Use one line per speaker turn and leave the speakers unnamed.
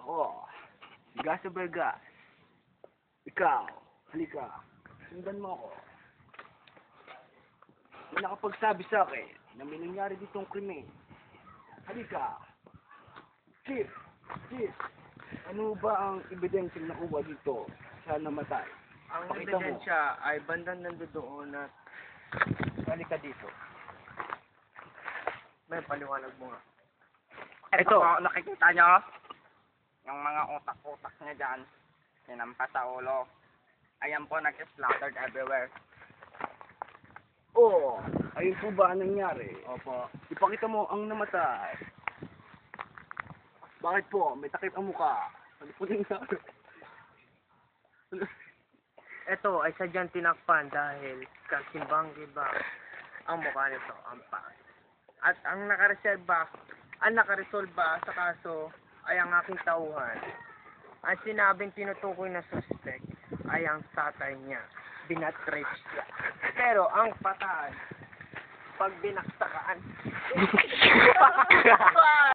Ako, si Gaso Vergas. Ikaw, halika. Sundan mo ako. May nakapagsabi sa akin na may nangyari ditong krimen. Halika. Chief, ano ba ang ebidensyang nakuha dito sa namatay?
Ang
Pakita mo.
ebidensya ay bandang nandoon at halika dito. May paliwanag mo nga.
Ito.
Nakikita nyo? Yung mga utak-utak niya dyan, sinampas sa ulo. Ayan po, nag-splattered everywhere.
Oh, ayun po ba ang nangyari?
Opo.
Ipakita mo ang namatay. Bakit po? May takip ang mukha. Ano po nangyari?
Ito ay sadyang tinakpan dahil kasimbang-gibang ang mukha nito, ang pangit. At ang nakaresolba sa kaso ay ang aking tauhan. Ang sinabing tinutukoy na suspect ay ang tatay niya. Binatrape siya. Pero ang patay, pag binaksakan,